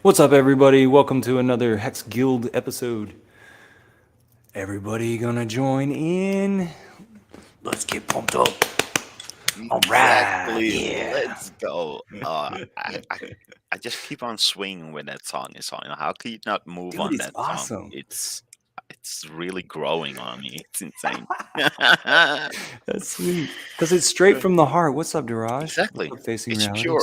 What's up, everybody? Welcome to another Hex Guild episode. Everybody gonna join in? Let's get pumped up. All right, yeah. Let's go. I just keep on swinging with that song. How can you not move Dude, on it's that awesome. song? It's really growing on me. It's insane. That's sweet. Because it's straight from the heart. What's up, Daraj? Exactly. What's up, Facing It's Reality? pure.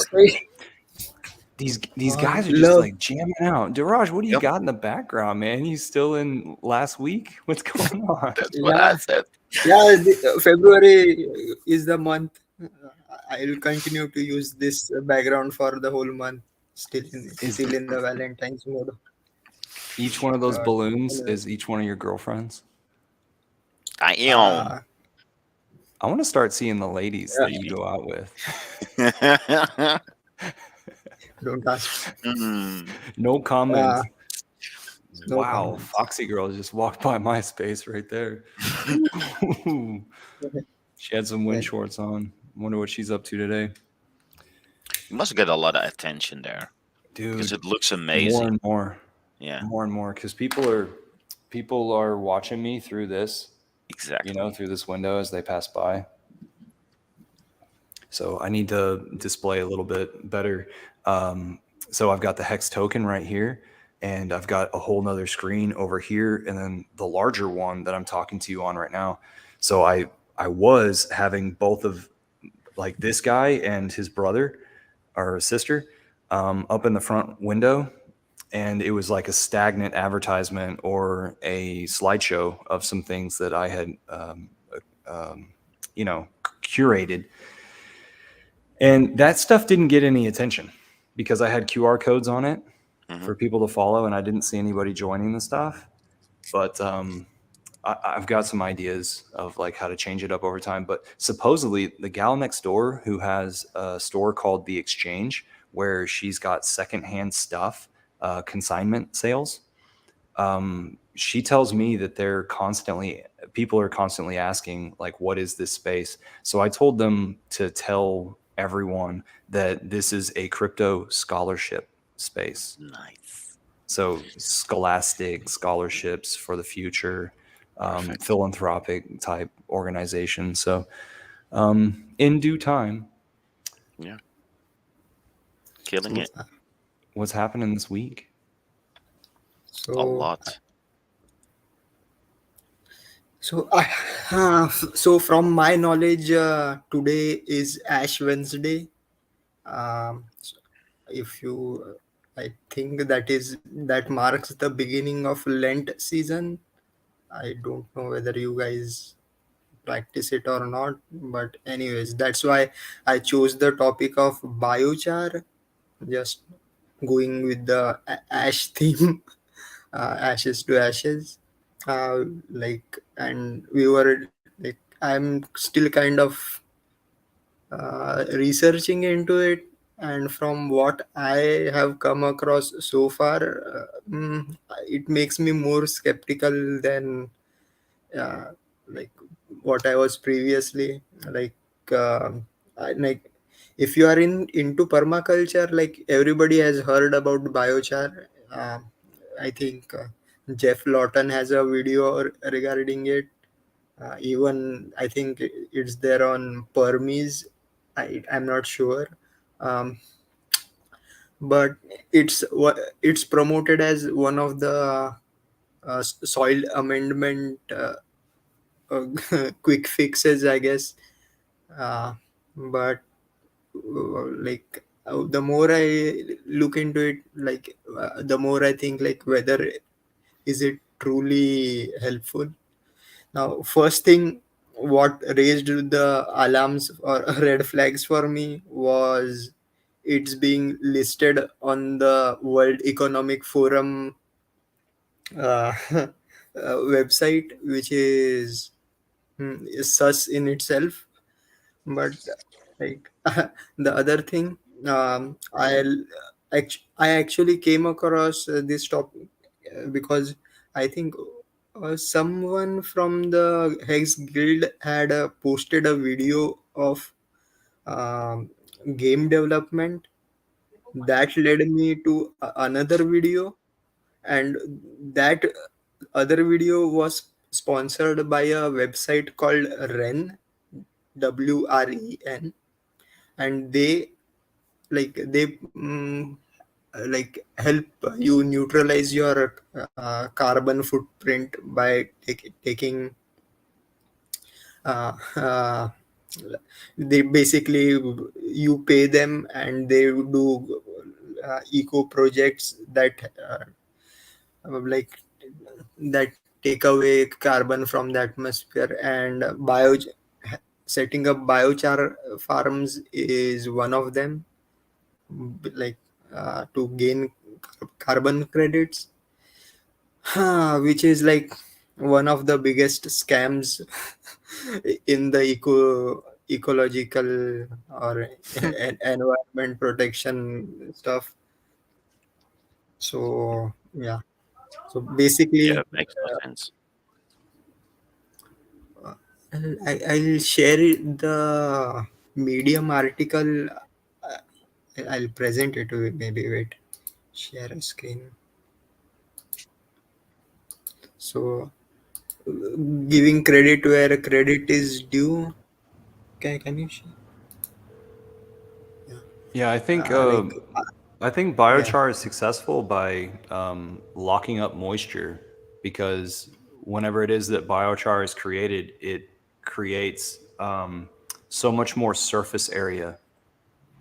These guys are just like jamming out. Daraj, what do you got in the background, man? You still in last week? What's going on? That's what I said. Yeah, February is the month. I will continue to use this background for the whole month. Still in the Valentine's mode. Each one of those balloons is each one of your girlfriends? I am. I want to start seeing the ladies that you go out with. Don't ask. No comments. Wow, Foxy Girl just walked by my space right there. She had some wind shorts on. Wonder what she's up to today. You must get a lot of attention there, dude. Because it looks amazing. More and more. Yeah. More and more, because people are watching me through this. Exactly. Through this window as they pass by. So I need to display a little bit better. So I've got the Hex token right here, and I've got a whole nother screen over here, and then the larger one that I'm talking to you on right now. So I was having both of like this guy and his brother or sister up in the front window, and it was like a stagnant advertisement or a slideshow of some things that I had curated. And that stuff didn't get any attention because I had QR codes on it for people to follow, and I didn't see anybody joining the stuff. But I've got some ideas of like how to change it up over time. But supposedly the gal next door who has a store called The Exchange, where she's got secondhand stuff, consignment sales. She tells me that people are constantly asking, like, what is this space? So I told them to tell everyone that this is a crypto scholarship space. Nice. So scholastic scholarships for the future, Perfect. philanthropic type organization. So in due time. Yeah. Killing So, it. What's happening this week? A so, lot. so, from my knowledge, today is Ash Wednesday. So if you, I think that marks the beginning of Lent season. I don't know whether you guys practice it or not, but anyways, that's why I chose the topic of biochar, just going with the ash theme, ashes to ashes. And we were like, I'm still kind of researching into it, and from what I have come across so far, it makes me more skeptical than uh, like what I was previously. like like if you are into permaculture, like everybody has heard about biochar. I think Jeff Lawton has a video regarding it. Even I think it's there on Permies. I'm not sure, um, but it's promoted as one of the soil amendment uh, quick fixes, I guess. Uh, but the more I look into it, the more I think, like, whether is it truly helpful. Now, first thing what raised the alarms or red flags for me was it's being listed on the World Economic Forum website, which is sus in itself. But like the other thing, I actually came across this topic because I think someone from the Hex Guild had posted a video of um, game development that led me to another video, and that other video was sponsored by a website called Ren, WREN, and they help you neutralize your carbon footprint by taking uh, uh, they basically, you pay them and they do eco projects like that take away carbon from the atmosphere. And setting up biochar farms is one of them, like to gain carbon credits, which is like one of the biggest scams in the ecological or environment protection stuff. So yeah, so Yeah, basically, makes no sense. I'll share the Medium article. I'll present it to you. Maybe wait, share a screen. So giving credit where credit is due. Can you share? Yeah. Yeah, Like I think yeah. biochar is successful by locking up moisture, because whenever it is that biochar is created, it creates so much more surface area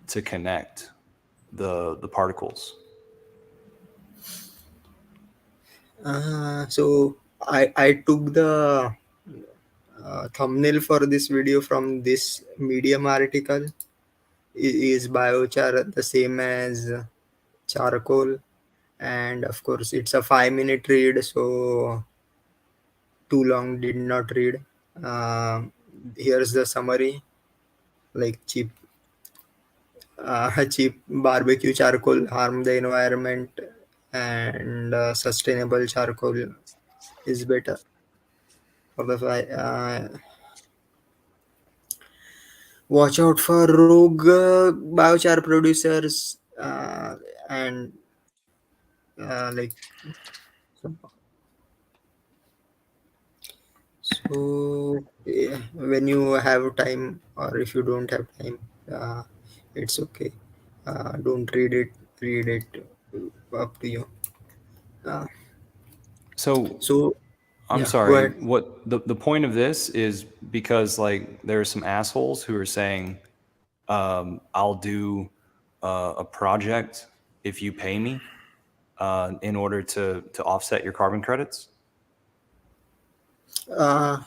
to connect the particles. So I took the thumbnail for this video from this Medium article. Is biochar the same as charcoal? And of course, it's a 5-minute read, so too long did not read. Here's the summary, like cheap. cheap barbecue charcoal harm the environment, and sustainable charcoal is better for the watch out for rogue biochar producers, and like so, when you have time, or if you don't have time, it's okay. Don't read it, up to you. uh, So so I'm yeah, go sorry. ahead. What the point of this is, because like there are some assholes who are saying, I'll do a project if you pay me in order to offset your carbon credits. uh,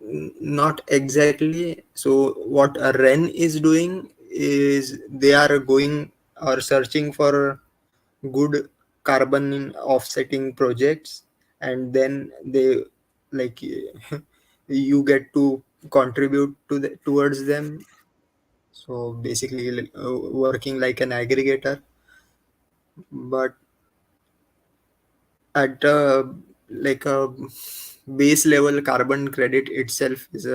Not exactly. So what a REN is doing is they are going or searching for good carbon offsetting projects, and then they, like, you get to contribute towards them. So basically, working like an aggregator, but at like a base level, carbon credit itself is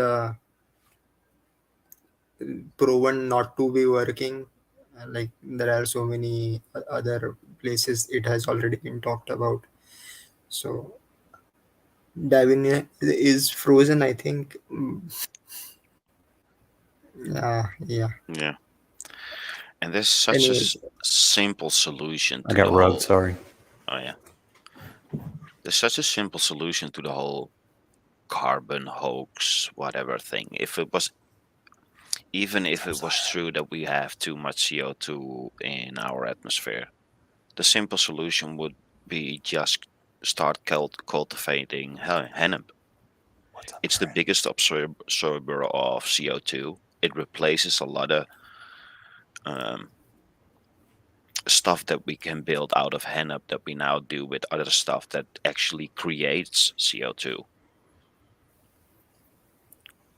proven not to be working. Like, there are so many other places it has already been talked about. So Davin is frozen, I think. Yeah. Yeah. And there's such a Anyways, simple solution I to got the rugged. whole. Sorry. Oh yeah. There's such a simple solution to the whole carbon hoax, whatever thing. Even if it was true that we have too much CO2 in our atmosphere, the simple solution would be just start cultivating hemp. What's up, It's the Trey? biggest absorber of CO2. It replaces a lot of um, stuff that we can build out of hennep that we now do with other stuff that actually creates CO2.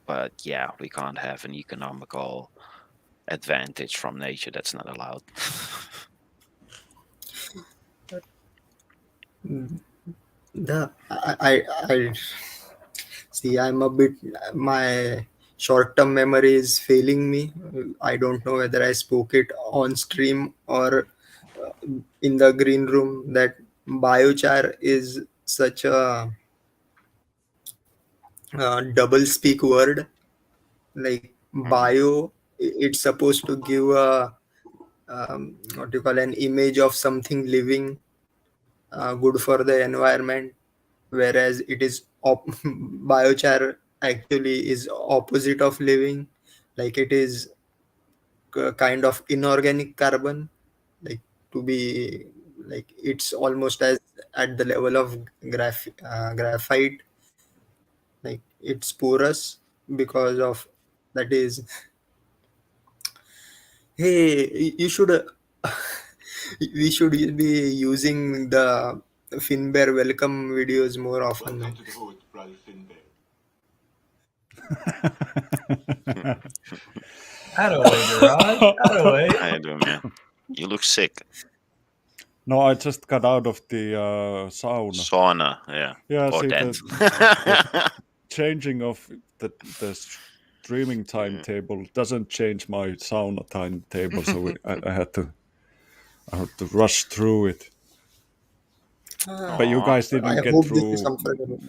But yeah, we can't have an economical advantage from nature. That's not allowed. the I see. I'm a bit. My short-term memory is failing me. I don't know whether I spoke it on stream or in the green room, that biochar is such a double speak word. Like, Mhm. bio, it's supposed to give a, what you call, an image of something living, good for the environment, whereas it is biochar actually is opposite of living. Like, it is kind of inorganic carbon, like, to be, like, it's almost as at the level of graphite. Like, it's porous because of that is. Hey, you should. We should be using the Finbear welcome videos more often, man. Away, Duraj. Away. How you doing, man? You look sick. No, I just got out of the sauna. Sauna, yeah. Yeah, Or see, that. the changing of the streaming Yeah. timetable doesn't change my sauna timetable, so I had to rush through it. But you Aw. guys I didn't get hope this is through, comfortable.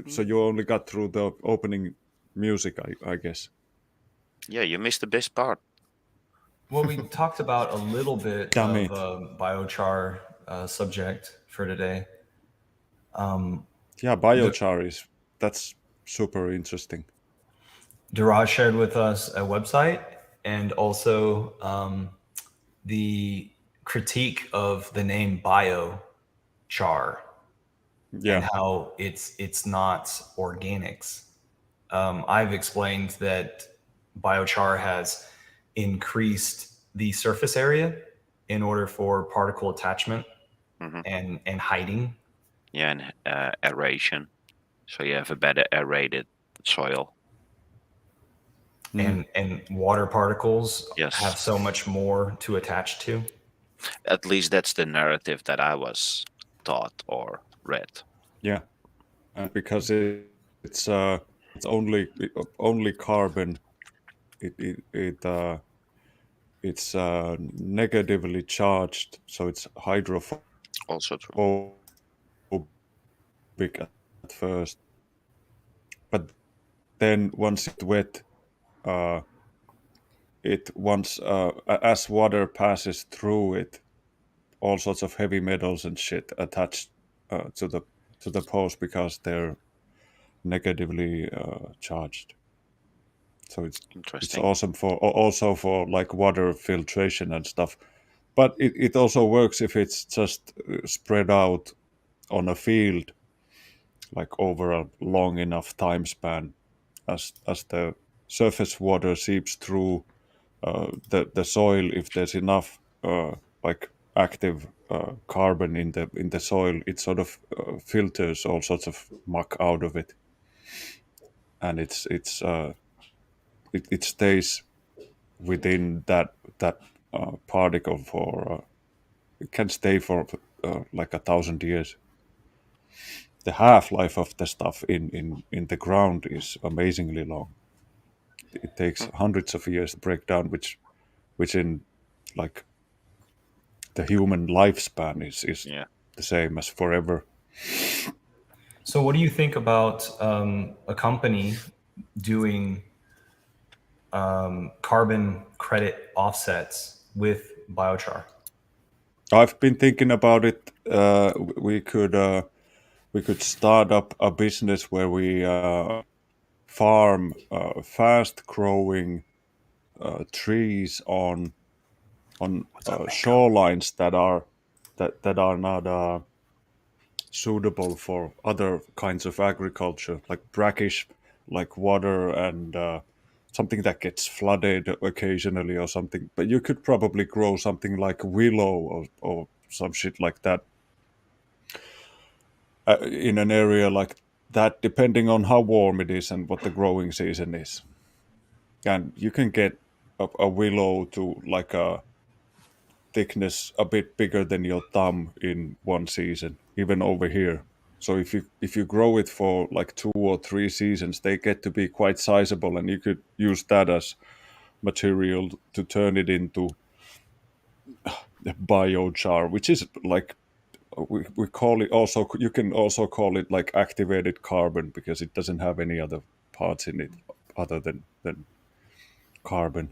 so you only got through the opening music, I guess. Yeah, you missed the best part. Well, we talked about a little bit Damn of it. biochar subject for today. Yeah, BioChar that's super interesting. Duraj shared with us a website, and also the critique of the name BioChar Yeah, and how it's not organics. I've explained that biochar has increased the surface area in order for particle attachment Hmm. and hiding. Yeah, and aeration. So you have a better aerated soil. and water particles Yes. have so much more to attach to. At least that's the narrative that I was taught or read. Yeah, and because it's only carbon, it's negatively charged, so it's hydrophobic Also true. at first. But then once it's wet, uh, as water passes through it, all sorts of heavy metals and shit attached to the post because they're negatively charged. So it's Interesting. awesome for also for like water filtration and stuff. But it also works if it's just spread out on a field, like over a long enough time span, as the surface water seeps through the soil. If there's enough like active carbon in the soil, it sort of filters all sorts of muck out of it, and it stays within that particle for it can stay for like 1,000 years. The half life of the stuff in the ground is amazingly long. It takes Hmm. hundreds of years to break down, which in like the human lifespan is Yeah. the same as forever. So, what do you think about a company doing carbon credit offsets with biochar? I've been thinking about it. We could start up a business where we farm fast growing trees on What's up, Mango? shorelines that are not suitable for other kinds of agriculture, like brackish, like water and something that gets flooded occasionally or something. But you could probably grow something like willow or some shit like that in an area like that, depending on how warm it is and what the growing season is. And you can get a willow to like a thickness a bit bigger than your thumb in one season, even over here. So if you grow it for like 2 or 3 seasons, they get to be quite sizable, and you could use that as material to turn it into biochar, which is like we call it also. You can also call it like activated carbon because it doesn't have any other parts in it other than carbon.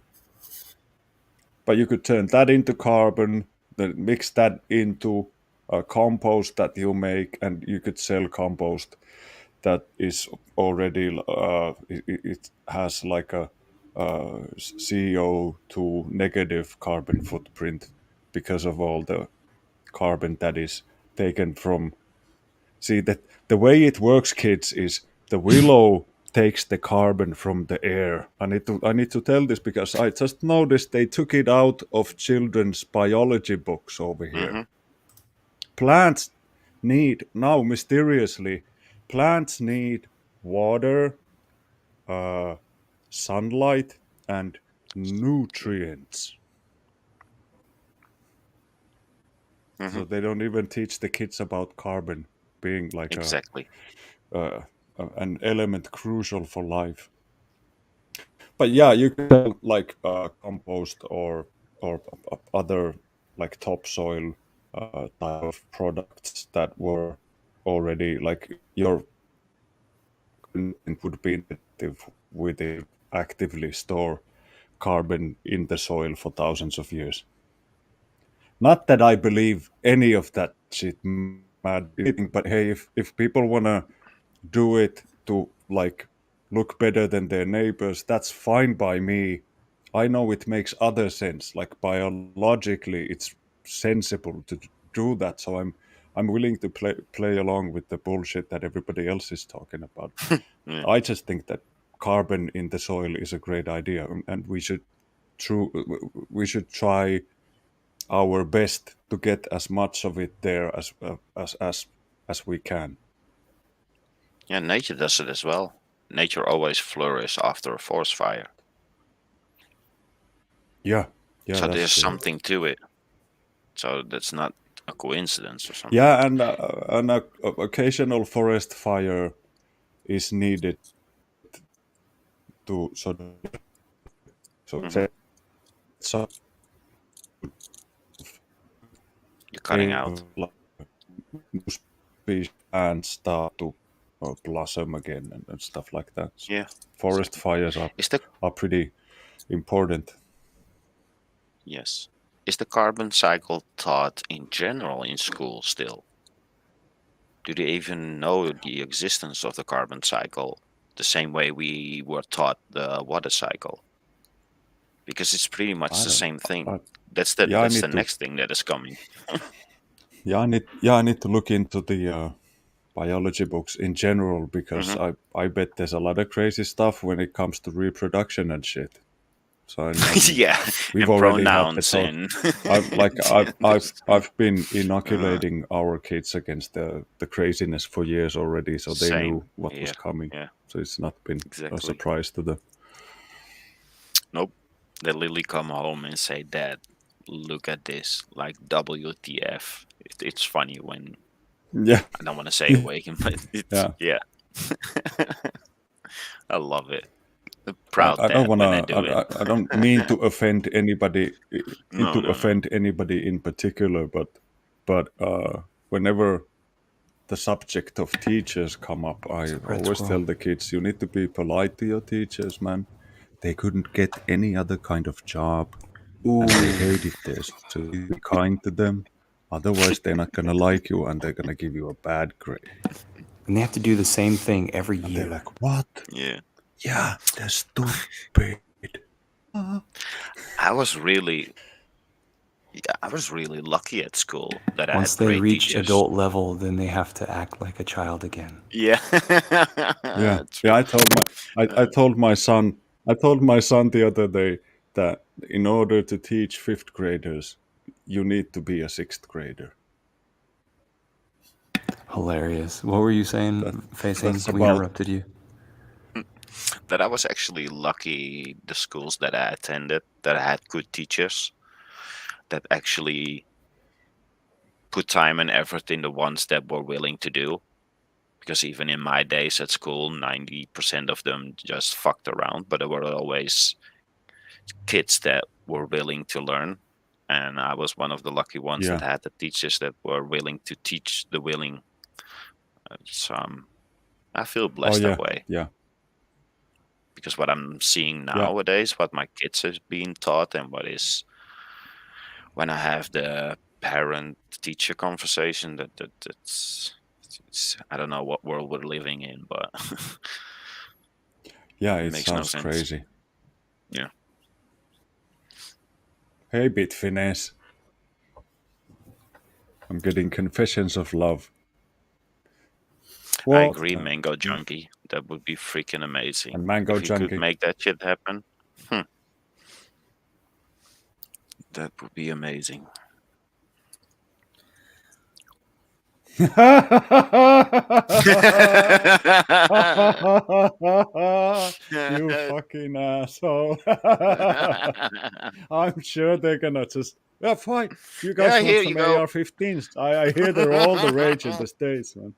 But you could turn that into carbon, then mix that into a compost that you make, and you could sell compost that is already it has like a CO2 negative carbon footprint because of all the carbon that is taken from. See that the way it works, kids, is the willow takes the carbon from the air. I need to tell this because I just noticed they took it out of children's biology books over here. Hmm. Plants need now mysteriously plants need water, uh, sunlight, and nutrients. Hmm. So they don't even teach the kids about carbon being like Exactly. uh, an element crucial for life. But yeah, you can sell like compost or other like topsoil type of products that were already like your content would be negative with it actively store carbon in the soil for thousands of years. Not that I believe any of that shit mad anything, but hey, if people wanna do it to like look better than their neighbors, that's fine by me. I know it makes other sense. Like biologically, it's sensible to do that. So I'm willing to play along with the bullshit that everybody else is talking about. Yeah. I just think that carbon in the soil is a great idea, and true we should try our best to get as much of it there as we can. Yeah, nature does it as well. Nature always flourishes after a forest fire. Yeah, So that's there's true. something to it. So that's not a coincidence or something. Yeah, and an occasional forest fire is needed to sort of Mhm. so You're cutting out. new species and start to blossom again and stuff like that. So Yeah. forest fires Is the are pretty important. yes. Is the carbon cycle taught in general in school still? Do they even know the existence of the carbon cycle the same way we were taught the water cycle? Because it's pretty much I the don't. same thing. I, That's yeah, I the need to. next thing that is coming. I need to look into the biology books in general because Mhm. I bet there's a lot of crazy stuff when it comes to reproduction and shit. So I mean, Yeah, we've and already had the pronouns talk. and I've been uh, inoculating our kids against the craziness for years already, so they same. knew what was Yeah, coming. yeah, So it's not been a exactly. surprise to them. Nope. They literally come home and say, "Dad, look at this." Like WTF. It's funny when Yeah, I don't want to say awake, but it's yeah. I love it. A proud I don't dad when I wanna. do it. I don't mean to offend anybody. No, no, no. Anybody in particular, but whenever the subject of teachers come up, I Red always squirrel. tell the kids, you need to be polite to your teachers, man. They couldn't get any other kind of job, and they hate it there. So you need to be kind to them. Otherwise, they're not gonna like you, and they're gonna give you a bad grade. And they have to do the same thing every And they're year. like, "What? Yeah. Yeah, they're stupid." I was really lucky at school that I Once had they great reach teachers. adult level, then they have to act like a child again. Yeah. Yeah, True. I told my son. I told my son the other day that in order to teach fifth graders, you need to be a sixth grader. Hilarious. What were you saying, That Facing? that's We about. interrupted you. That I was actually lucky the schools that I attended that I had good teachers that actually put time and effort in the ones that were willing to do. Because even in my days at school, 90% of them just fucked around, but there were always kids that were willing to learn. And I was one of the lucky ones that Yeah. had the teachers that were willing to teach the willing. So I feel Oh blessed that way. yeah. Because what I'm seeing Yeah. nowadays, what my kids is being taught, and what is when I have the parent-teacher conversation, that's I don't know what world we're living in, but Yeah, it it makes no sounds sense. crazy. Yeah. Hey, Bitfinesse. I'm getting confessions of love. I What? agree, Mango Junkie. That would be freaking amazing. And Mango If you Junkie. could make that shit happen, that would be amazing. You fucking asshole. I'm sure they're gonna just. Yeah, fine. You guys Yeah, want here some you go. AR-15s? I hear they're all the rage in the States, man.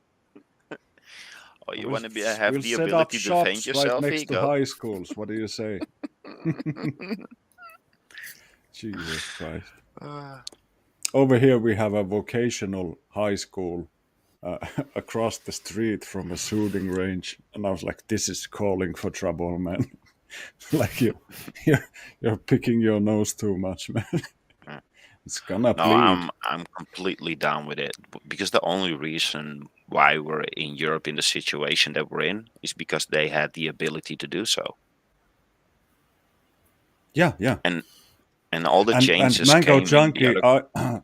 Oh, you want to We'll have the set up ability to defend shops right yourself? Here next you to go. high schools. What do you say? Jesus Christ. Over here we have a vocational high school across the street from a shooting range, and I was like, "This is calling for trouble, man! Like you're picking your nose too much, man. It's gonna No, bleed." I'm completely down with it because the only reason why we're in Europe in the situation that we're in is because they had the ability to do so. Yeah. And all the And changes Mango came in the Junkie, other.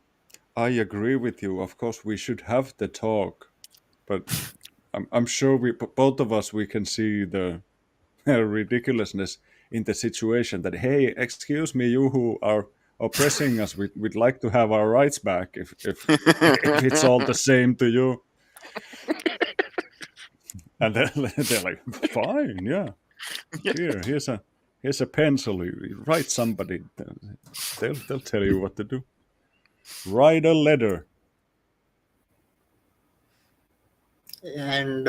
I agree with you. Of course, we should have the talk, but I'm sure both of us we can see the ridiculousness in the situation that, hey, excuse me, you who are oppressing us, we'd like to have our rights back if it's all the same to you. And then they're like, fine, yeah. Here's a Here's a pencil. You write somebody. They'll tell you what to do. Write a letter. And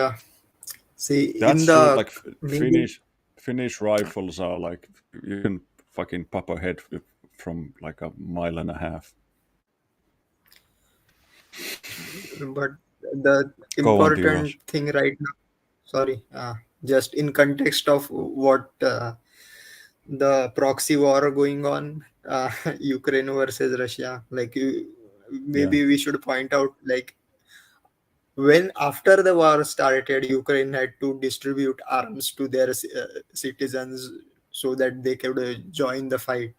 see, in That's true. the Like maybe, Finnish rifles are like you can fucking pop a head from like a mile and a half. but the Go on, important Diros. thing right now, sorry, just in context of what the proxy war going on, Ukraine versus Russia, like maybe we should point out, like, when after the war started, Ukraine had to distribute arms to their citizens so that they could join the fight.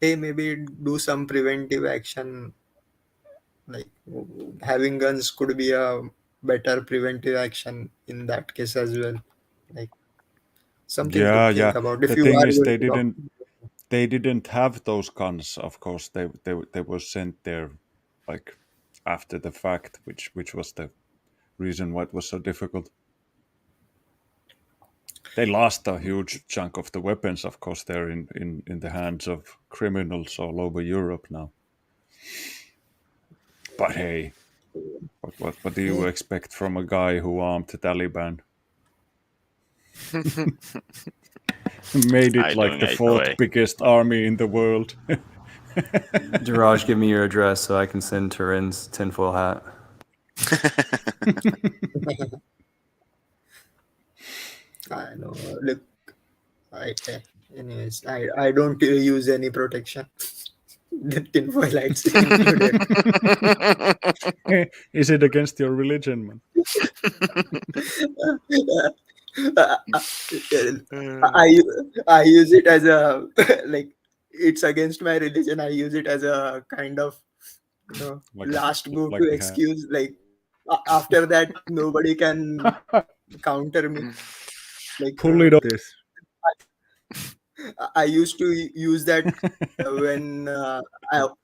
Hey, maybe do some preventive action, like having guns could be a better preventive action in that case as well, like something to Yeah. think about if The you thing are is, going to talk. they didn't have those guns. Of course, they were sent there, like after the fact, which was the reason why it was so difficult. They lost a huge chunk of the weapons. Of course, they're in the hands of criminals all over Europe now. But hey, what do you expect from a guy who armed the Taliban? Made it like the fourth biggest army in the world. Jiraj, give me your address so I can send Turin's tinfoil hat. I know, look, anyways, I don't use any protection. The tinfoil lights included. Is it against your religion, man? I use it as a like, it's against my religion. I use it as a kind of, Like last go like to the hat. excuse. Like after that, nobody can counter me. Like Pull it off. This. I used to use that when I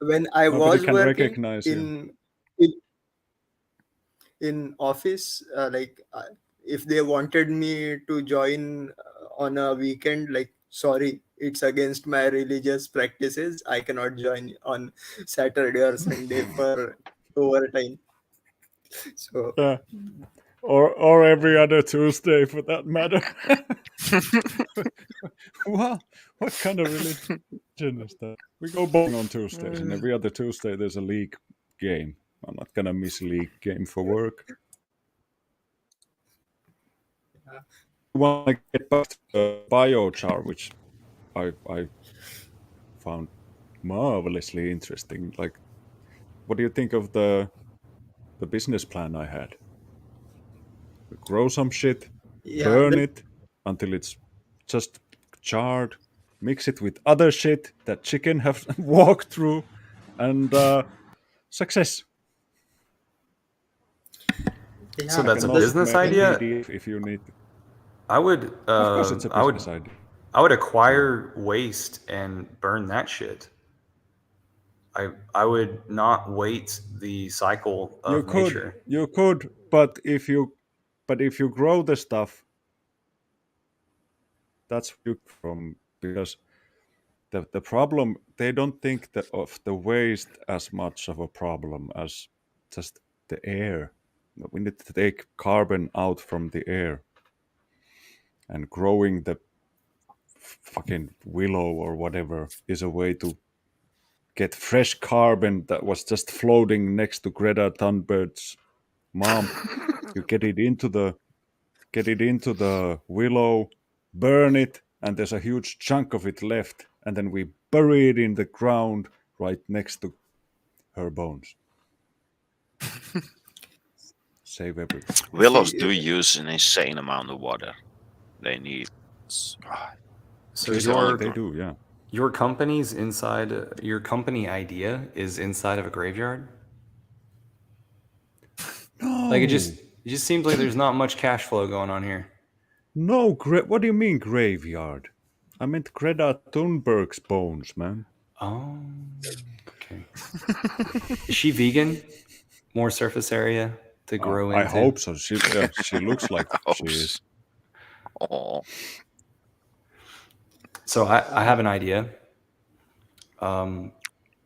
Nobody was can working recognize you. in office. Like if they wanted me to join on a weekend, like, sorry, it's against my religious practices. I cannot join on Saturday or Sunday for overtime. So Yeah. Or every other Tuesday for that matter. What kind of religion is that? We go bowling on Tuesdays, and every other Tuesday there's a league game. I'm not gonna miss a league game for work. I want to get back to the BioChar, which I found marvelously interesting. Like, what do you think of the business plan I had? Grow some shit, yeah, burn it until it's just charred, mix it with other shit that chicken have walked through, and success. So that's a also business make idea? a PDF if you need. I would. Of course, it's a business idea. I would acquire waste and burn that shit. I would not wait the cycle of nature. You could, but if you grow the stuff, that's you from, because the problem, they don't think of the waste as much of a problem as just the air. We need to take carbon out from the air, and growing the fucking willow or whatever is a way to get fresh carbon that was just floating next to Greta Thunberg's mom. You get it into the willow, burn it, and there's a huge chunk of it left, and then we bury it in the ground right next to her bones. Save everything. Willows do use an insane amount of water. They need. So They do, yeah. Your company's inside. Your company idea is inside of a graveyard. No. Like it just seems like there's not much cash flow going on here. No, what do you mean graveyard? I meant Greta Thunberg's bones, man. Oh, okay. Is she vegan? More surface area to grow into? I hope so. She looks like she is. Oh. So I have an idea.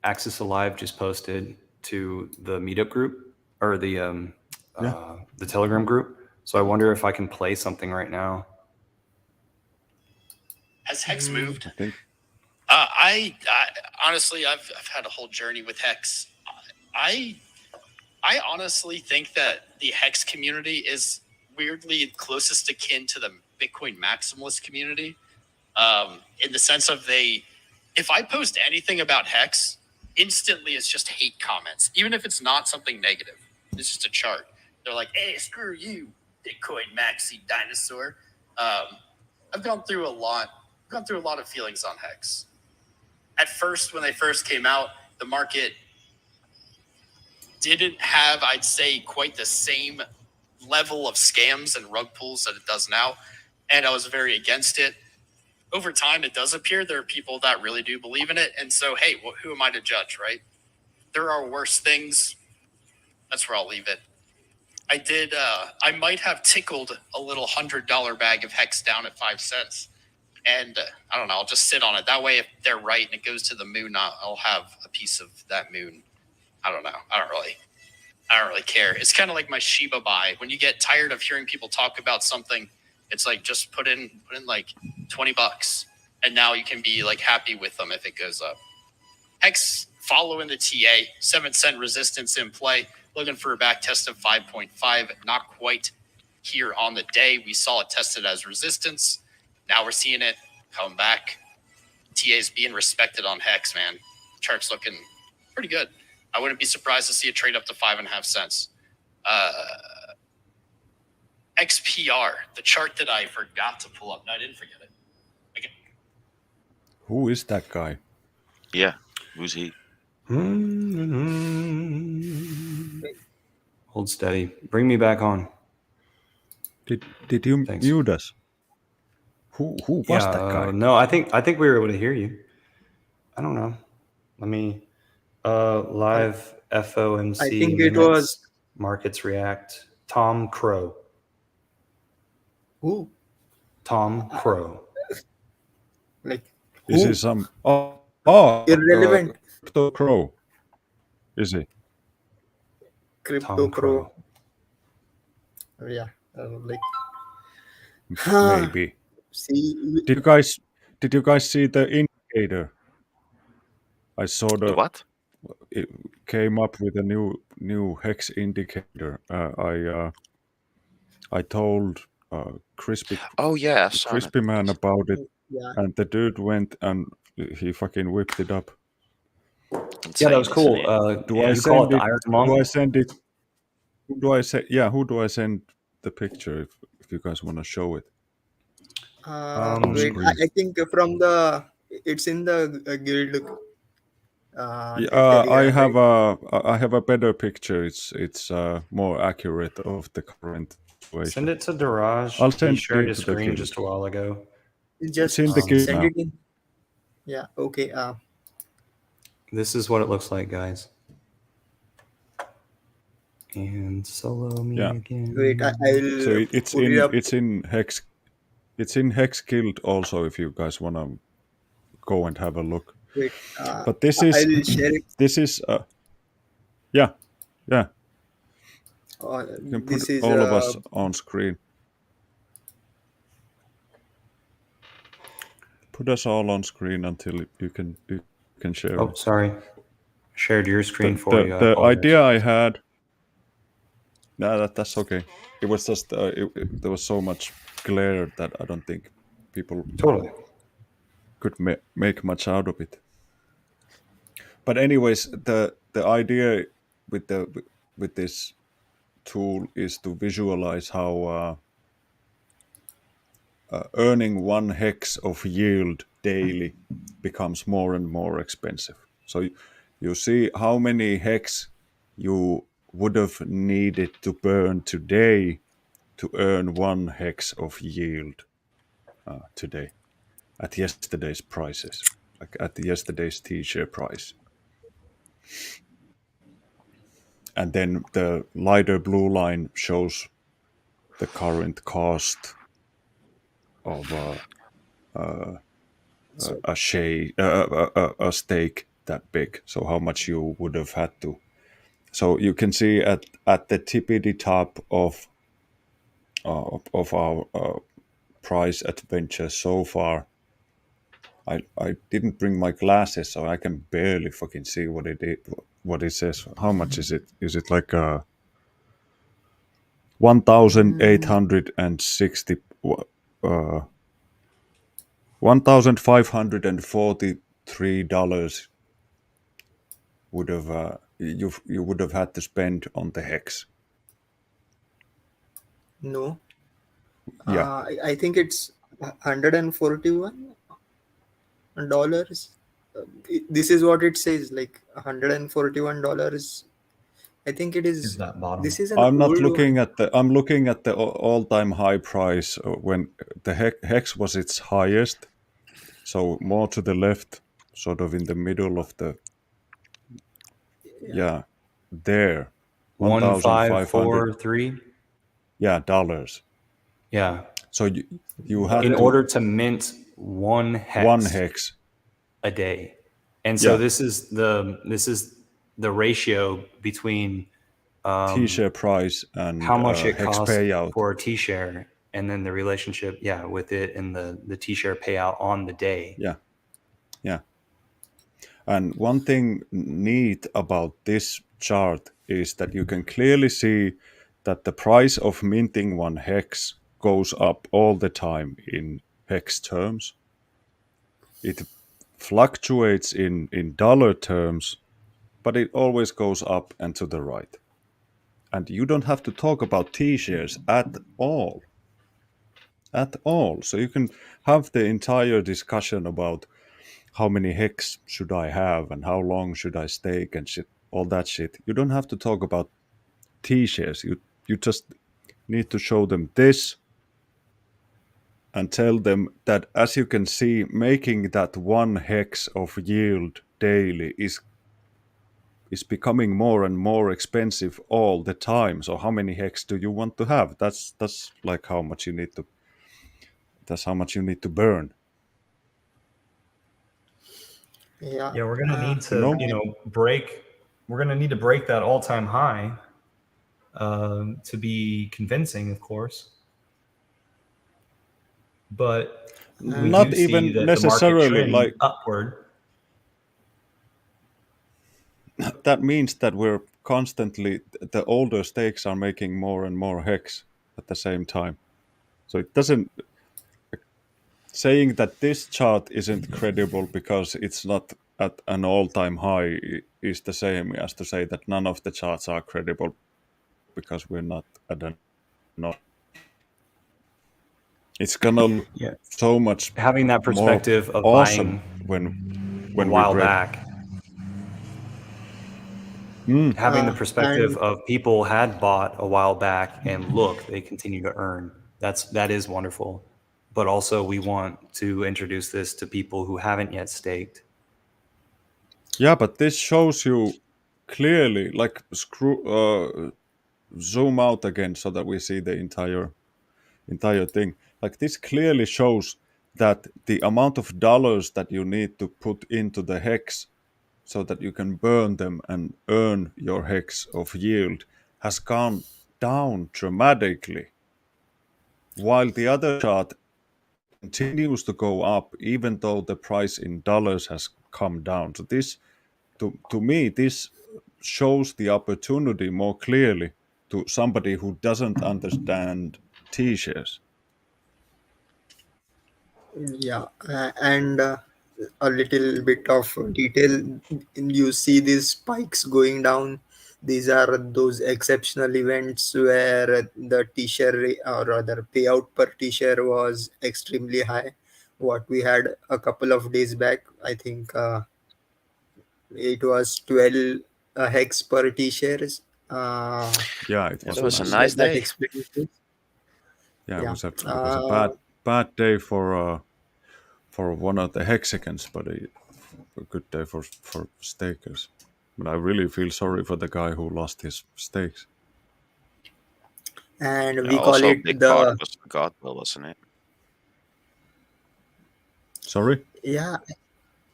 Axis Alive just posted to the meetup group or the Telegram group. So I wonder if I can play something right now. Has Hex moved? I think I honestly, I've had a whole journey with Hex. I honestly think that the Hex community is weirdly closest akin to the Bitcoin maximalist community, in the sense of if I post anything about Hex, instantly it's just hate comments, even if it's not something negative. It's just a chart. They're like, "Hey, screw you, Bitcoin maxi dinosaur." I've gone through a lot. Of feelings on Hex. At first, when they first came out, the market didn't have, I'd say, quite the same level of scams and rug pulls that it does now, and I was very against it. Over time, it does appear there are people that really do believe in it, and so, hey, who am I to judge, right? There are worse things. That's where I'll leave it. I might have tickled a little $100 bag of Hex down at 5 cents. And I don't know, I'll just sit on it. That way, if they're right and it goes to the moon, I'll have a piece of that moon. I don't know. I don't really care. It's kind of like my Shiba buy. When you get tired of hearing people talk about something, it's like just put in like $20, and now you can be like happy with them if it goes up. Hex following the TA, 7-cent resistance in play, looking for a back test of 5.5. Not quite here on the day. We saw it tested as resistance. Now we're seeing it come back. TA's being respected on Hex, man. Chart's looking pretty good. I wouldn't be surprised to see it trade up to 5.5 cents. XPR, the chart that I forgot to pull up. No, I didn't forget it. Okay. who is that guy? Yeah, who's he? Hold steady. Bring me back on. Did you Thanks. mute us? Who was that guy? No, I think we were able to hear you. I don't know. Let me live FOMC. I think it minutes, was Markets React. Tom Crow. who? Tom Crow. Like Is who? he some Irrelevant. Crypto Crow? Is he? Crypto Tom Crow. Crow. Yeah. Like Maybe. see. Did you guys see the indicator? I saw The what? it came up with a new hex indicator. I told Crispy Oh yeah, I saw that. Crispy Man about it, Yeah. and the dude went and he fucking whipped it up. Yeah, that was Insane, cool. isn't it? Do I you call it send the it? Iron Do Monk? I send it? Who do I say? Yeah, who do I send the picture if you guys want to show it? Wait, screen. I think from it's in the guild. Yeah, Telegram, right? I have a better picture. It's more accurate of the current situation. Send it to Daraj. I'll He send shared it his to the screen guild. just a while ago. Just It's in the guild send now. it in. Yeah. Okay. This is what it looks like, guys. And solo me Yeah. again. Wait, I'll So it's put it up. in Hex. It's in Hex Guild also. If you guys wanna go and have a look. Wait, But this is I'll share it. this is yeah. You can put This is all of us on screen. Put us all on screen until you can share Oh, it. sorry. Shared your screen for you. I The apologize. idea I had. No, that's okay. It was just there was so much glare that I don't think people Totally. could make much out of it. But anyways, the idea with this tool is to visualize how earning 1 hex of yield daily becomes more and more expensive. So you see how many hex you would have needed to burn today to earn 1 hex of yield today at yesterday's prices, like at yesterday's T-share price. And then the lighter blue line shows the current cost of So a steak that big. So how much you would have had to. So you can see at the tippity top of our price adventure so far. I didn't bring my glasses, so I can barely fucking see what it says. How much is it? Is it like 1,860 $1,543 would have you would have had to spend on the hex. no, Yeah, I think it's $141. This is what it says, like $141. I think it Is is. that bottom? This is an I'm not old looking one. at the. I'm looking at the all-time high price when the hex was its highest. So more to the left, sort of in the middle of the there, 1,500 1543. dollars. Yeah. So you had In to order to mint one one hex hex. a day. And so Yeah. this is the ratio between T-share price and how much it hex costs payout. for a T-share, and then the relationship, with it and the T-share payout on the day. Yeah. And one thing neat about this chart is that you can clearly see that the price of minting one hex goes up all the time in hex terms. It fluctuates in dollar terms, but it always goes up and to the right. And you don't have to talk about T-shares at all. At all. So you can have the entire discussion about how many hex should I have and how long should I stake and shit, all that shit. You don't have to talk about T-shares. You just need to show them this and tell them that, as you can see, making that one hex of yield daily is becoming more and more expensive all the time. So how many hex do you want to have? That's like how much you need to. That's how much you need to burn. Yeah. Yeah, we're gonna need to, No. break. We're gonna need to break that all-time high to be convincing, of course. But we Not do see even that the market necessarily, trend like upward. that means that we're constantly, the older stakes are making more and more hex at the same time. So it doesn't, saying that this chart isn't credible because it's not at an all-time high is the same as to say that none of the charts are credible because we're not at an all. It's gonna look so much Having that more perspective of awesome buying when a we while break. back. Having the perspective And of people had bought a while back and look, they continue to earn. That is wonderful. But also we want to introduce this to people who haven't yet staked. Yeah, but this shows you clearly, like zoom out again so that we see the entire thing. Like this clearly shows that the amount of dollars that you need to put into the hex so that you can burn them and earn your hex of yield has gone down dramatically, while the other chart continues to go up even though the price in dollars has come down. So this, to me, this shows the opportunity more clearly to somebody who doesn't understand T-shares. yeah, and a little bit of detail. You see these spikes going down. These are those exceptional events where the t-share or rather payout per t-share was extremely high. What we had a couple of days back, I think it was 12 hex per t-shares. Yeah, it It was was a massive. nice That day. explains it. Yeah, Yeah. it was a bad day for one of the hexagons, but a good day for stakers. But I really feel sorry for the guy who lost his stakes. And Yeah, we call also, a it big part the was the Godwill, wasn't it? Sorry? Yeah,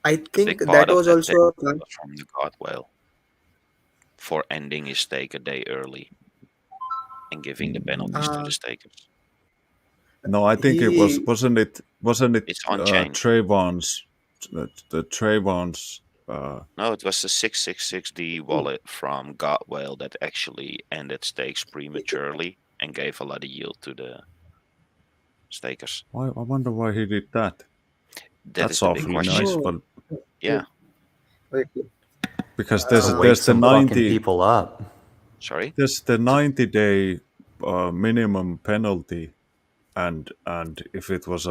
I A big think part that of was that also a payment part. was from the god whale for ending his stake a day early and giving the penalties to the Uh, stakers. No, I think it he wasn't it It's on chain. Trayvon's the Trayvon's No, it was the 666D wallet from God Whale that actually ended stakes prematurely and gave a lot of yield to the stakers. why I wonder why he did that. That is That's the big awfully question. nice, no. but Yeah. Wait, because To uh, wake there's the some fucking 90 people up. Sorry? there's the 90-day minimum penalty, and if it was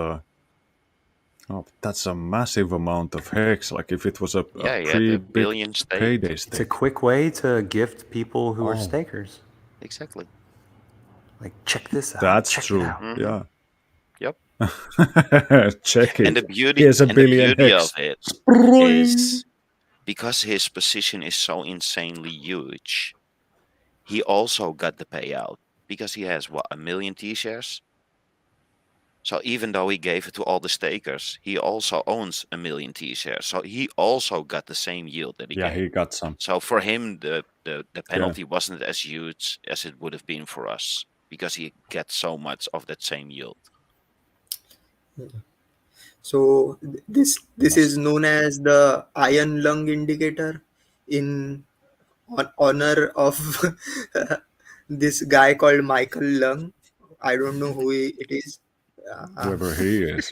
that's a massive amount of hex. Like if it was a Yeah, he had a pre-bid billion payday staked. It's a stake. quick way to gift people who are Oh. stakers. Exactly. Like, check this out. That's Check it true. out. Mhm. Yeah. Yep. Check And it. Here's a billion hex. of it is because his position is so insanely huge, he also got the payout because he has what, 1,000,000 T-shares? So even though he gave it to all the stakers, he also owns 1,000,000 T-shares. So he also got the same yield that he Yeah, gave. he got some. So for him, the penalty wasn't as huge as it would have been for us because he gets so much of that same yield. so this is known as the iron lung indicator in honor of this guy called Michael Lung. I don't know who it is. Whoever he is.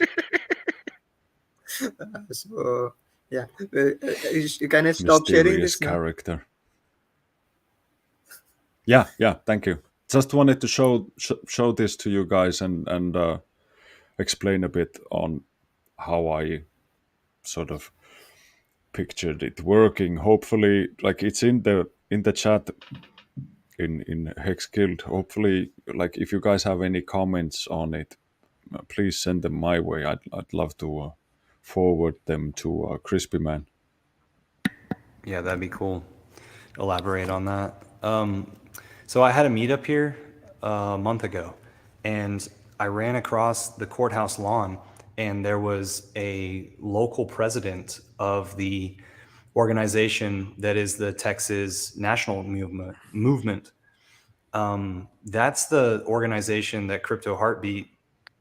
So yeah, can I stop sharing Mysterious this now? character. Yeah, thank you. Just wanted to show this to you guys and explain a bit on how I sort of pictured it working. Hopefully, like it's in the chat in Hex Guild. Hopefully, like if you guys have any comments on it, please send them my way. I'd love to forward them to Crispy Man. Yeah, that'd be cool. Elaborate on that. So I had a meetup here a month ago, and I ran across the courthouse lawn, and there was a local president of the organization that is the Texas National Movement. That's the organization that Crypto Heartbeat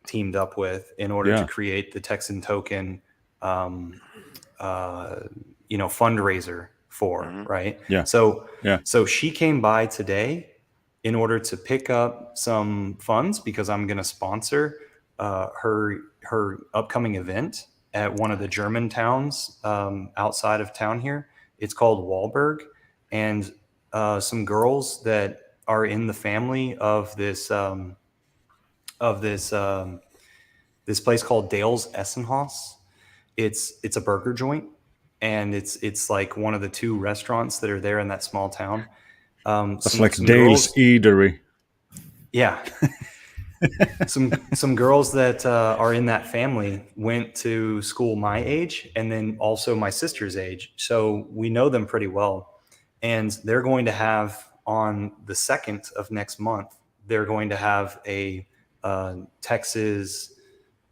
teamed up with in order to Yeah. create the Texan token, fundraiser for, right? Yeah. So, Yeah. so she came by today in order to pick up some funds because I'm going to sponsor her upcoming event at one of the German towns outside of town here. It's called Wahlberg, and some girls that are in the family of this this place called Dale's Essenhaus. It's a burger joint, and it's like one of the two restaurants that are there in that small town. That's Some like some Dale's girls, Eatery. yeah. some girls that are in that family went to school my age and then also my sister's age, so we know them pretty well. And they're going to have on the 2nd of next month, they're going to have a Texas,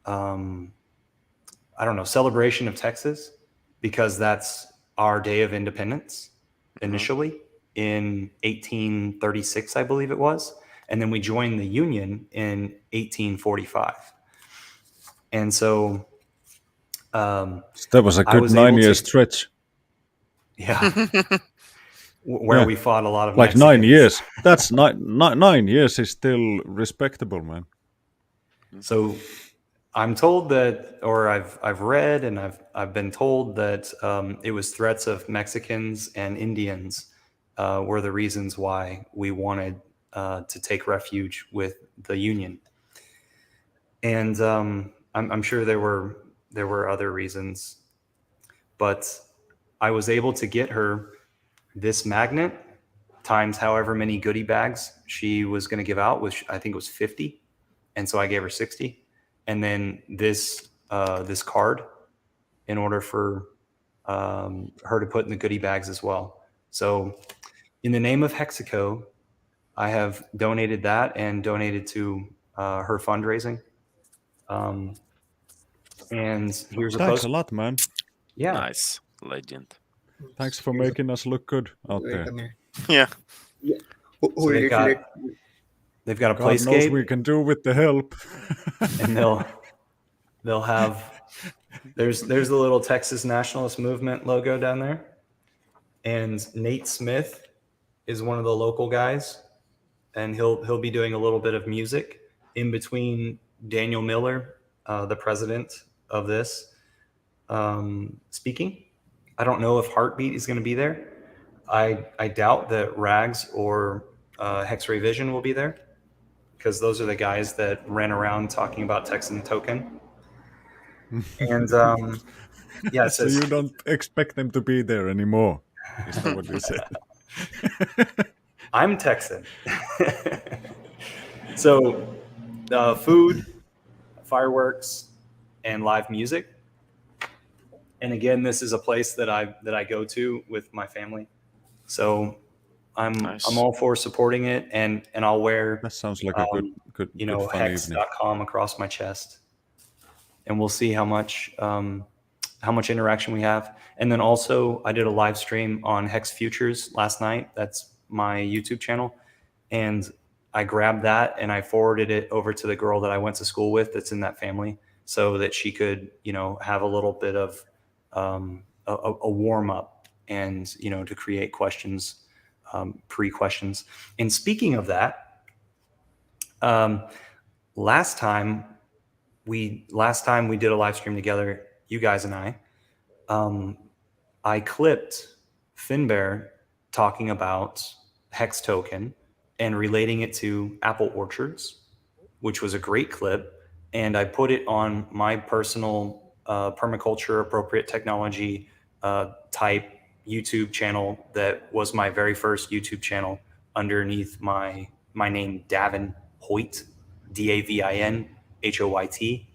I don't know, celebration of Texas, because that's our day of independence initially in 1836, I believe it was. And then we joined the Union in 1845. And so That was a I good was able 9 year to, stretch. yeah, where Yeah. we fought a lot of Like Mexicans. 9 years. That's 9 years is still respectable, man. So I'm told that, or I've read and I've been told that it was threats of Mexicans and Indians were the reasons why we wanted to take refuge with the Union. And I'm sure there were other reasons, but I was able to get her this magnet times however many goodie bags she was going to give out, which I think was 50, and so I gave her 60, and then this card in order for her to put in the goodie bags as well. So, in the name of Hexaco, I have donated that and donated to her fundraising. And here's a Thanks post. a lot, man. Yeah. Nice. Legend. Thanks for making us look good out Wait there. a minute. Yeah. Yeah. So Hold they've it. got a God knows we playscape, can do with the help. and they'll have there's the little Texas Nationalist Movement logo down there, and Nate Smith is one of the local guys, and he'll be doing a little bit of music in between Daniel Miller, the president of this, speaking. I don't know if Heartbeat is going to be there. I doubt that Rags or Hexray Vision will be there, because those are the guys that ran around talking about Texan Token. And yeah, it So says, you don't expect them to be there anymore. Is that what you said? I'm Texan. So food, fireworks, and live music. And again, this is a place that I go to with my family. So Nice. I'm all for supporting it, and I'll wear That sounds like a good fun evening. hex.com across my chest, and we'll see how much interaction we have. And then also, I did a live stream on Hex Futures last night. That's my YouTube channel, and I grabbed that and I forwarded it over to the girl that I went to school with that's in that family, so that she could, have a little bit of a warm up, and to create questions, pre-questions. And speaking of that, last time we did a live stream together, you guys and I clipped Finbear talking about Hex Token and relating it to apple orchards, which was a great clip. And I put it on my personal permaculture appropriate technology type YouTube channel that was my very first YouTube channel underneath my name, Davin Hoyt, DAVIN HOYT.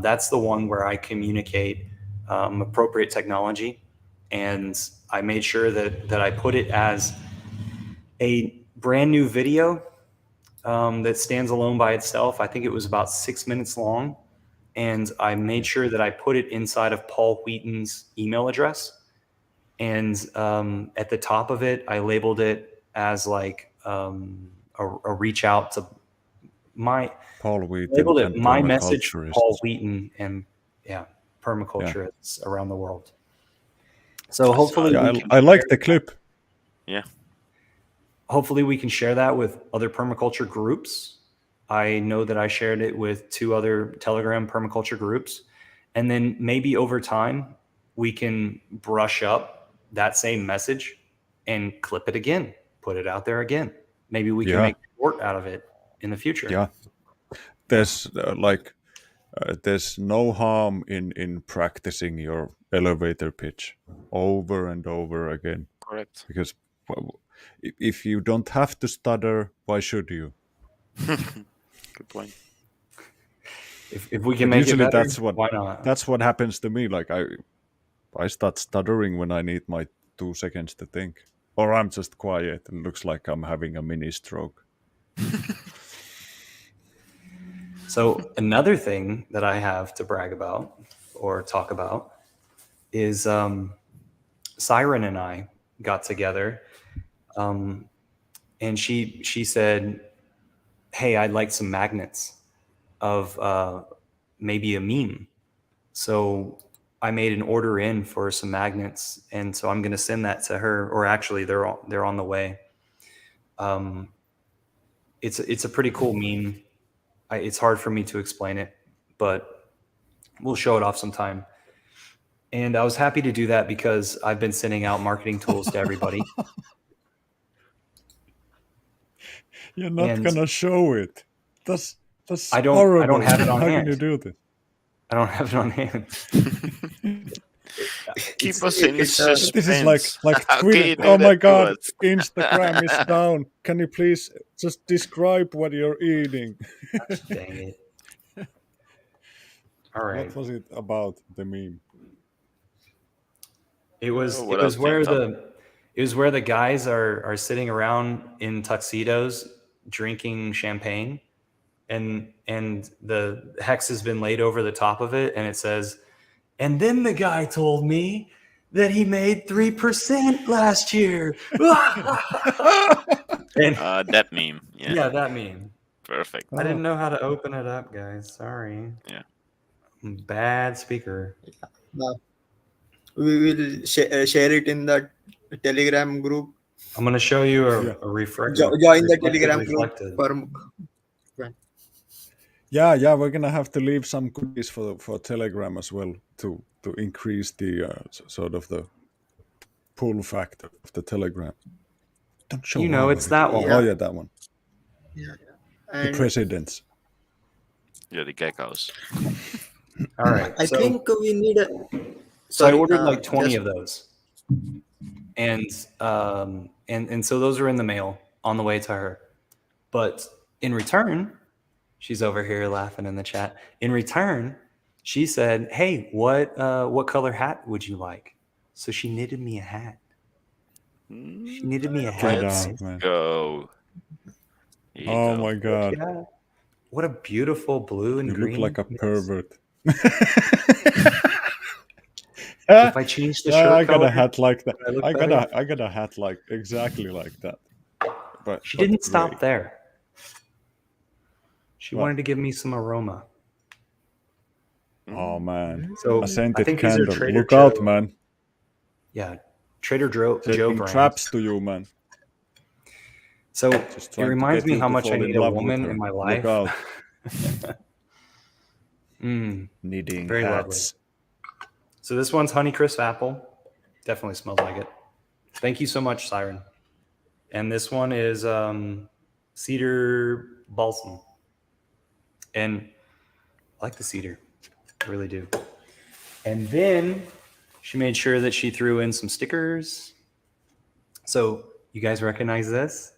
That's the one where I communicate appropriate technology. And I made sure that I put it as a brand new video that stands alone by itself. I think it was about 6 minutes long. And I made sure that I put it inside of Paul Wheaton's email address. And at the top of it, I labeled it as like a reach out to my Paul Wheaton labeled it and my message for permaculturists. Paul Wheaton and permaculturists around the world. So hopefully I like the clip. Yeah. Hopefully we can share that with other permaculture groups. I know that I shared it with 2 other Telegram permaculture groups. And then maybe over time, we can brush up that same message and clip it again, put it out there again. Maybe we can make sport out of it in the future. Yeah. There's there's no harm in practicing your elevator pitch over and over again. Correct. Because if you don't have to stutter, why should you? Good point. If we can make usually it better, why not? That's what happens to me. Like I start stuttering when I need my 2 seconds to think, or I'm just quiet and looks like I'm having a mini stroke. So another thing that I have to brag about or talk about is Siren and I got together, and she said, "Hey, I'd like some magnets of maybe a meme." So I made an order in for some magnets, and so I'm going to send that to her. Or actually, they're on the way. It's a pretty cool meme. It's hard for me to explain it, but we'll show it off sometime. And I was happy to do that because I've been sending out marketing tools to everybody. You're not gonna show it. That's I don't horrible. have it on How hand. can you do this? I don't have it on hand. Keep us in suspense. This is like How can Twitter. you do Oh my that to god, us? Instagram is down. Can you please just describe what you're eating? Dang it. All right. What was it about, the meme? It was Oh, what it was else where came the guys are sitting around in tuxedos drinking champagne, and the hex has been laid over the top of it, and it says, "And then the guy told me that he made 3% last year." And That meme. Yeah. yeah, that meme. Perfect. I didn't know how to open it up, guys. Sorry. Yeah. Bad speaker. We will share it in the Telegram group. I'm going to show you Yeah. a reflect. Join the Telegram group for. Yeah, we're gonna have to leave some goodies for Telegram as well to increase the sort of the pull factor of the Telegram. Don't show You know, all it's of it. that one. Oh yeah, that one. Yeah. The And presidents. Yeah, the geckos. All right. I think we need a. So I Sorry, ordered like 20 just- of those. And so those are in the mail on the way to her. But in return, she's over here laughing in the chat. In return, she said, "Hey, what color hat would you like?" So she knitted me a hat. She knitted me a hat. Get Let's out, man. go. Here you Oh go. my god. Yeah. What a beautiful blue and You green. look like a mix. pervert. If I change the shirt I got color, a hat like that. I look I better? got a hat like exactly like that. But She but didn't stop gray. there. She What? wanted to give me some aroma. Oh man. So A I scented think these are candle. Trader Look out, Joe. man. Yeah, Trader Joe Setting brand. traps to you, man. So Just it trying to reminds get me you how to much I fall in need a love with woman her. in my Look life. out. Very Knitting lovely. hats. So this one's Honeycrisp apple. Definitely smells like it. Thank you so much, Siren. And this one is cedar balsam. And I like the cedar. I really do. And then she made sure that she threw in some stickers. So you guys recognize this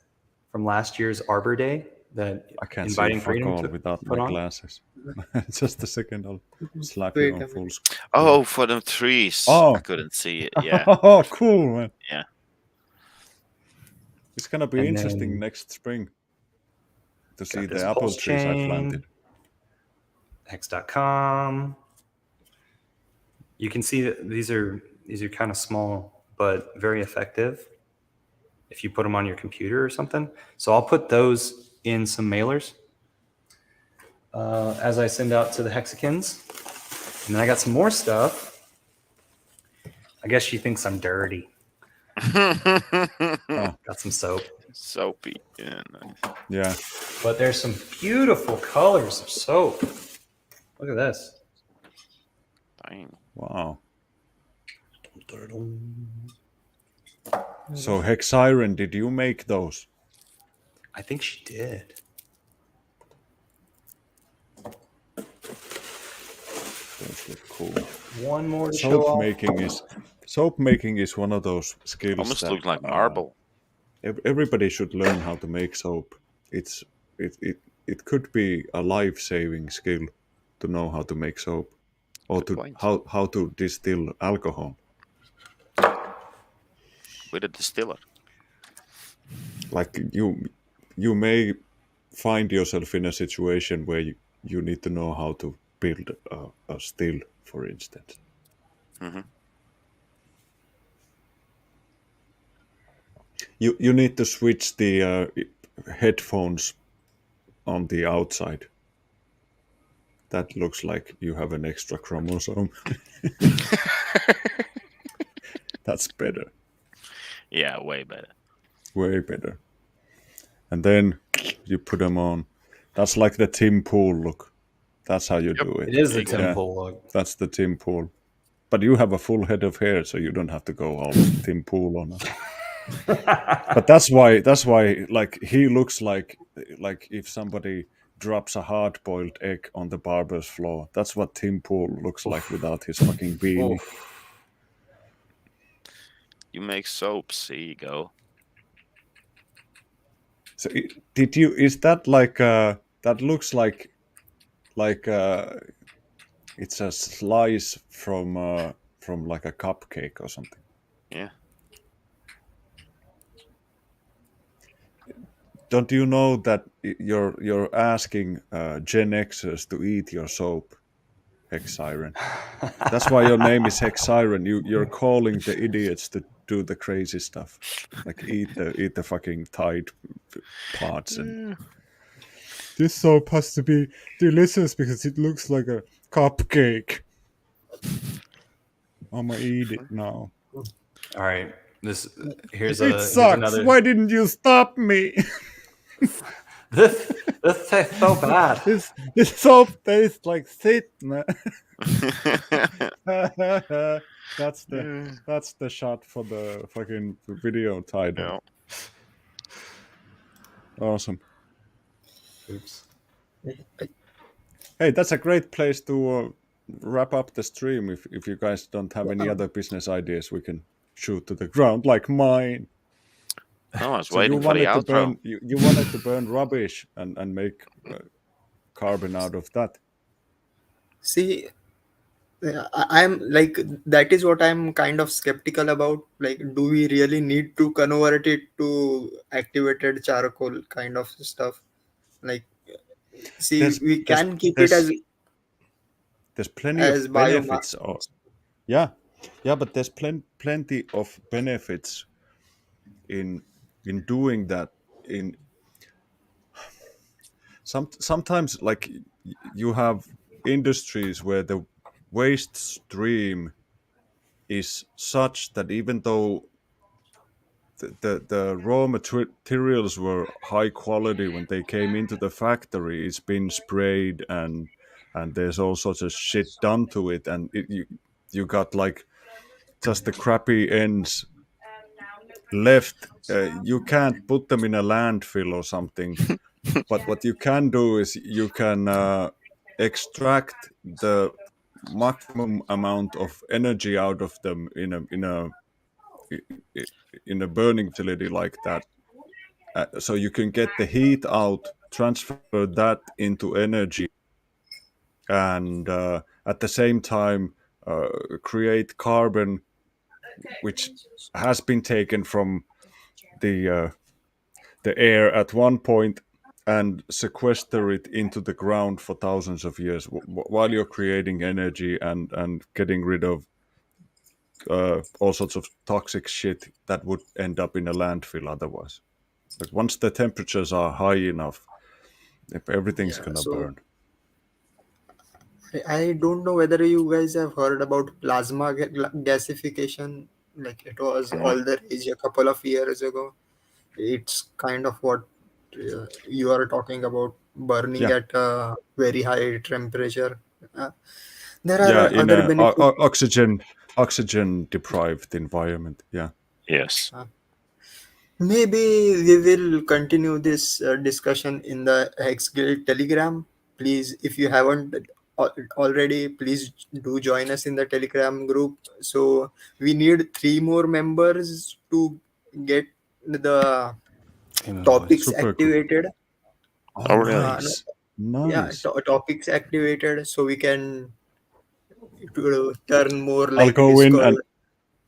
from last year's Arbor Day that I can't Inviting see fuck Freedom all took, without put my on? glasses. Just a second, I'll slap Wait you on a full minute. screen. Oh, for the trees. Oh. I couldn't see it. Yeah. Oh, cool, man. Yeah. It's gonna be And interesting then next spring to see got this the apple pulse trees I chain, planted. Hex.com. You can see that these are kind of small, but very effective if you put them on your computer or something. So I'll put those in some mailers as I send out to the Hexicans. And then I got some more stuff. I guess she thinks I'm dirty. Got some soap. Soapy. Yeah, nice. Yeah. But there's some beautiful colors of soap. Look at this. Dang. Wow. So Hex Siren, did you make those? I think she did. Those look cool. One more to show off. Soap making is one of those skills Almost that looked like marble. everybody should learn how to make soap. It could be a life-saving skill to know how to make soap, or Good to point. how to distill alcohol. With a distiller. Like you may find yourself in a situation where you need to know how to build a still, for instance. Mm-hmm. You need to switch the headphones on the outside. That looks like you have an extra chromosome. That's better. Yeah, way better. Way better. And then you put them on. That's like the Tim Pool look. That's how you do it. It is the Exactly. temple look. That's the Tim Pool. But you have a full head of hair, so you don't have to go all Tim Pool on it. But that's why like he looks like if somebody drops a hard-boiled egg on the barber's floor. That's what Tim Pool looks like without his fucking beanie. You make soaps. Here you go. So is that like that looks like it's a slice from like a cupcake or something. Yeah. don't you know that you're asking Gen Xers to eat your soap, Hex Siren? That's why your name is Hex Siren. You're calling the idiots to do the crazy stuff, like eat the fucking Tide pods and. This soap has to be delicious because it looks like a cupcake. I'm gonna eat it now. All right. Here's It sucks. another. Why didn't you stop me? This tastes so bad. This soap tastes like shit, man. That's the shot for the fucking video title. Yeah. Awesome. Oops. Hey, that's a great place to wrap up the stream. If you guys don't have any other business ideas, we can shoot to the ground like mine. I was So you waiting for the wanted to outro. burn you wanted to burn rubbish and make carbon out of that. See, I'm like, that is what I'm kind of skeptical about. Like, do we really need to convert it to activated charcoal kind of stuff? Like, see, There's we there's can keep it there's there's plenty as of biomass. benefits. Yeah, but there's plenty of benefits in doing that. In sometimes, like you have industries where the waste stream is such that even though the raw materials were high quality when they came into the factory, it's been sprayed and there's all sorts of shit done to it, and you got like just the crappy ends left. You can't put them in a landfill or something, but what you can do is you can extract the maximum amount of energy out of them in a burning facility like that. So you can get the heat out, transfer that into energy, and at the same time create carbon, which has been taken from the air at one point and sequester it into the ground for thousands of years while you're creating energy and getting rid of all sorts of toxic shit that would end up in a landfill otherwise. Like once the temperatures are high enough, if everything's Yeah, gonna so burn. I don't know whether you guys have heard about plasma gasification. Like, it was all the rage a couple of years ago. It's kind of what you are talking about, burning Yeah, at a very high temperature. Uh, there yeah, are in other a benefits. oxygen deprived environment. Yeah, Yes. Maybe we will continue this discussion in the Hex Guild Telegram. Please, if you haven't already, please do join us in the Telegram group. So we need 3 more members to get the topics super cool. activated. Oh, Oh, really? No, nice, yeah, nice. topics activated, so we can turn more I'll like go in and Discord.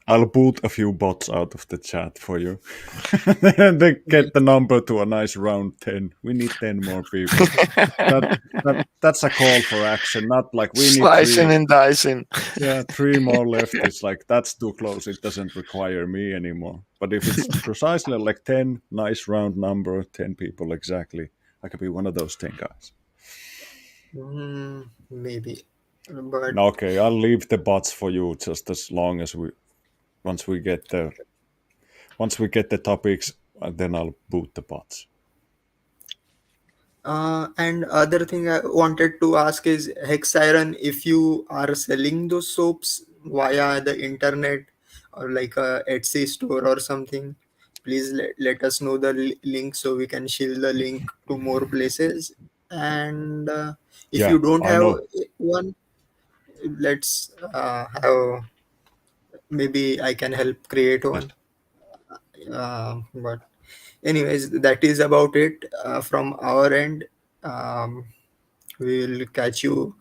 I'll boot a few bots out of the chat for you. They get the number to a nice round 10. We need 10 more people. That's a call for action. Not like we need Slicing 3. and dicing. Yeah, 3 more left. It's like that's too close. It doesn't require me anymore. But if it's precisely like 10, nice round number, 10 people exactly, I could be one of those 10 guys. Maybe, but Okay, I'll leave the bots for you just as long as once we get the topics, then I'll boot the bots. and other thing I wanted to ask is, Hexiron, if you are selling those soaps via the internet or like a Etsy store or something, please let us know the link so we can share the link to more places. And if Yeah, you don't I have know. one, let's have, maybe I can help create one. But anyways, that is about it from our end. We will catch you.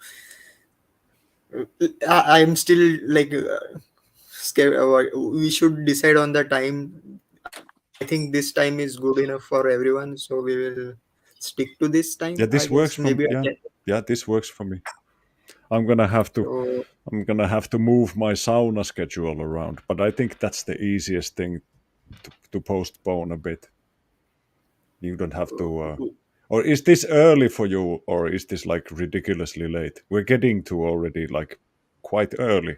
I'm still like scared. We should decide on the time. I think this time is good enough for everyone, so we will stick to this time. Yeah, this I works guess for maybe I yeah. can. Yeah, this works for me. I'm gonna have to So, move my sauna schedule around, but I think that's the easiest thing to postpone a bit. You don't have to. Or is this early for you, or is this like ridiculously late? We're getting to already like quite early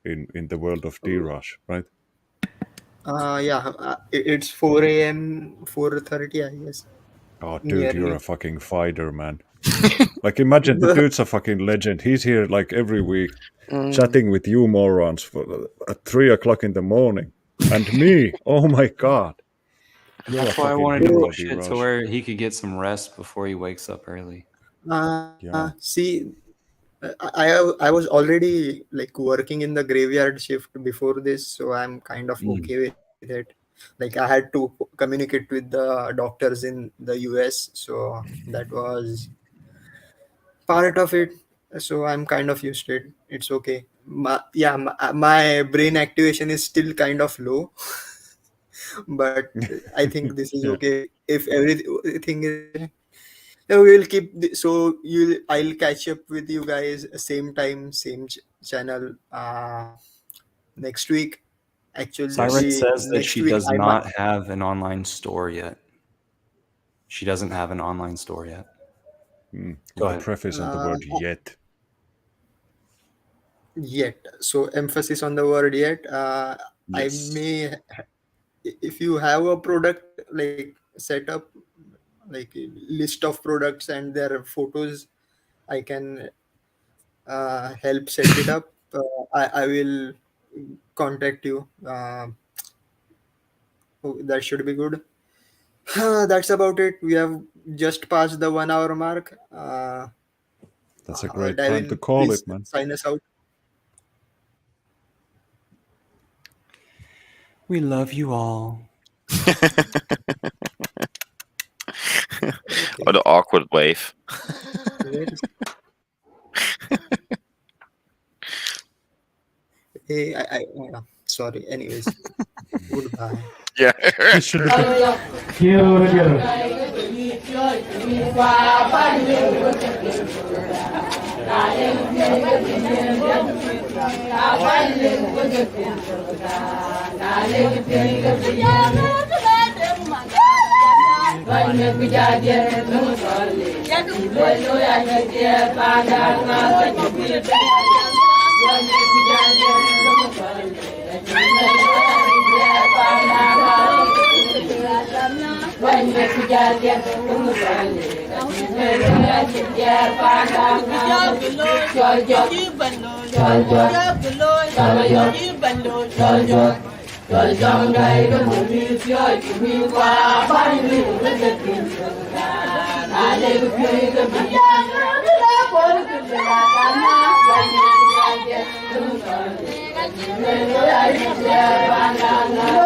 in the world of D-Rush, right? yeah, it's 4 a.m., 4:30, I guess, Oh, dude, you're a nearly. fucking fighter, man. Like, imagine the dude's a fucking legend. He's here like every week, chatting with you morons at 3 o'clock in the morning, and me. Oh my god, you're That's a why I fucking wanted to hero, push it to D-Rush. where he could get some rest before he wakes up early. Yeah. See, I was already like working in the graveyard shift before this, so I'm kind of okay with it. Like I had to communicate with the doctors in the US, so that was part of it. So I'm kind of used to it. It's okay. My brain activation is still kind of low, but I think this is Yeah. okay. If everything is, yeah, we will keep so I'll catch up with you guys same time, same channel next week. Siren Actually, says that next she week does I might. not have an online store yet. She doesn't have an online store yet. Go With the ahead. preface on the word yet. Yet, so emphasis on the word yet. I Yes. may, if you have a product like set up, like a list of products and their photos, I can help set it up. I will contact you. That should be good. That's about it. We have just passed the 1 hour mark. That's a great time to Devin, call please it, man. sign us out. We love you all. Or the awkward wave. Hey, sorry. Anyways, goodbye. Yeah. Hãy subscribe cho kênh Ghiền Mì Gõ để không bỏ lỡ những video hấp dẫn.